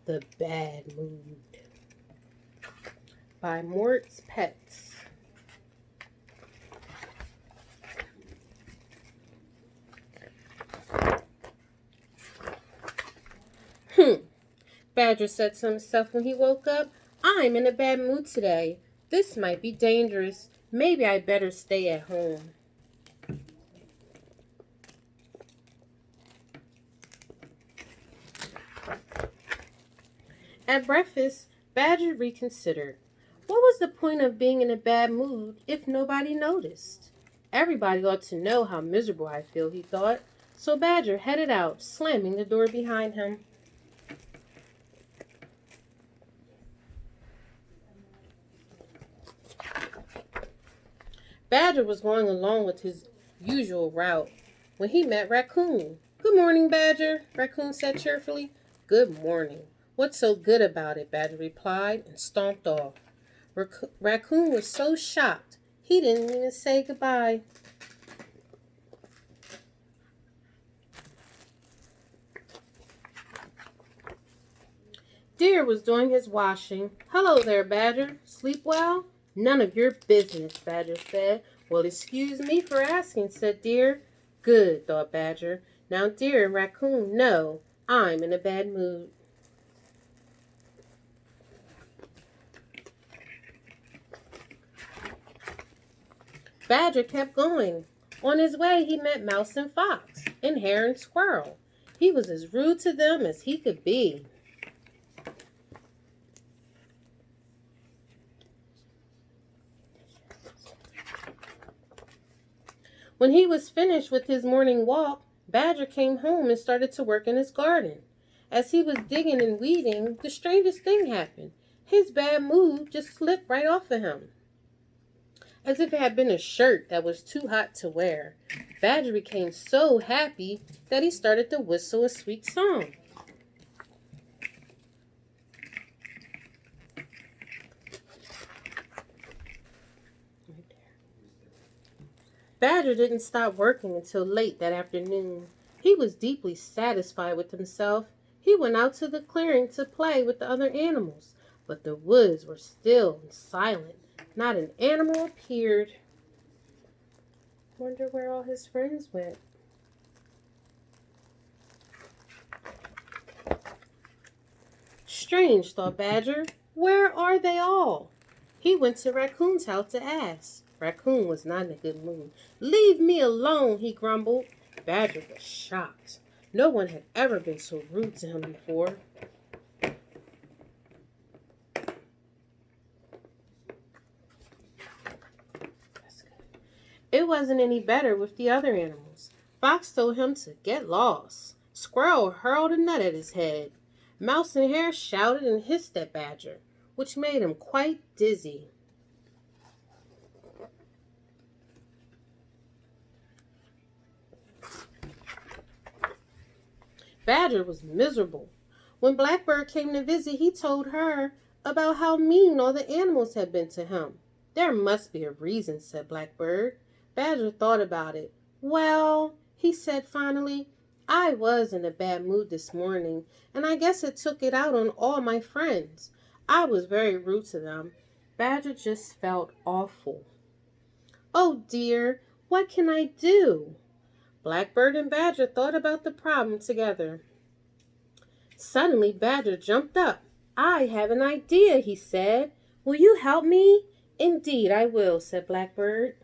The Bad Mood by Mort's Pets. Badger said to himself when he woke up. I'm in a bad mood today. This might be dangerous. Maybe I better stay at home. At breakfast, Badger reconsidered. What was the point of being in a bad mood if nobody noticed? Everybody ought to know how miserable I feel, he thought. So Badger headed out, slamming the door behind him. Badger was going along with his usual route when he met Raccoon. Good morning, Badger, Raccoon said cheerfully. Good morning. What's so good about it? Badger replied and stomped off. Raccoon was so shocked he didn't even say goodbye. Deer was doing his washing. Hello there, Badger. Sleep well? None of your business, Badger said. Well, excuse me for asking, said Deer. Good, thought Badger. Now Deer and Raccoon know I'm in a bad mood. Badger kept going. On his way, he met Mouse and Fox and Hare and Squirrel. He was as rude to them as he could be. When he was finished with his morning walk, Badger came home and started to work in his garden. As he was digging and weeding, the strangest thing happened. His bad mood just slipped right off of him, as if it had been a shirt that was too hot to wear. Badger became so happy that he started to whistle a sweet song. Badger didn't stop working until late that afternoon. He was deeply satisfied with himself. He went out to the clearing to play with the other animals, but the woods were still and silent. Not an animal appeared. Wonder where all his friends went. Strange, thought Badger. Where are they all? He went to Raccoon's house to ask. Raccoon was not in a good mood. Leave me alone, he grumbled. Badger was shocked. No one had ever been so rude to him before. It wasn't any better with the other animals. Fox told him to get lost. Squirrel hurled a nut at his head. Mouse and Hare shouted and hissed at Badger, which made him quite dizzy. Badger was miserable. When Blackbird came to visit, he told her about how mean all the animals had been to him. There must be a reason, said Blackbird. Badger thought about it. Well, he said finally, I was in a bad mood this morning, and I guess it took it out on all my friends. I was very rude to them. Badger just felt awful. Oh dear, what can I do? Blackbird and Badger thought about the problem together. Suddenly, Badger jumped up. I have an idea, he said. Will you help me? Indeed, I will, said Blackbird.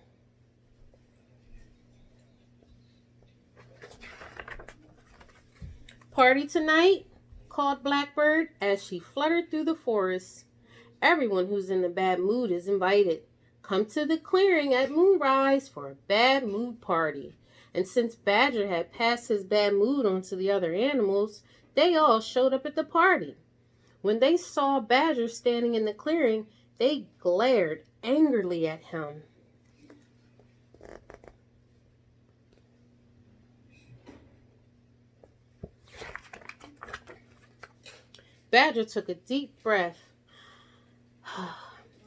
Party tonight? Called Blackbird as she fluttered through the forest. Everyone who's in a bad mood is invited. Come to the clearing at moonrise for a bad mood party. And since Badger had passed his bad mood on to the other animals, they all showed up at the party. When they saw Badger standing in the clearing, they glared angrily at him. Badger took a deep breath.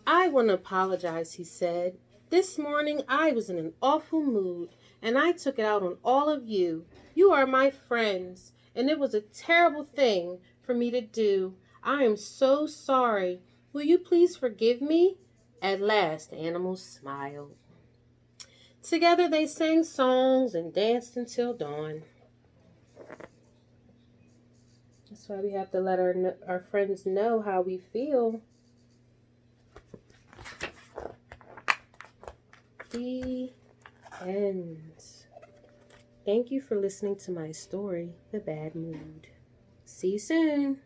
I want to apologize, he said. This morning I was in an awful mood, and I took it out on all of you. You are my friends, and it was a terrible thing for me to do. I am so sorry. Will you please forgive me? At last, the animals smiled. Together they sang songs and danced until dawn. That's why we have to let our friends know how we feel. The end. Thank you for listening to my story, The Bad Mood. See you soon.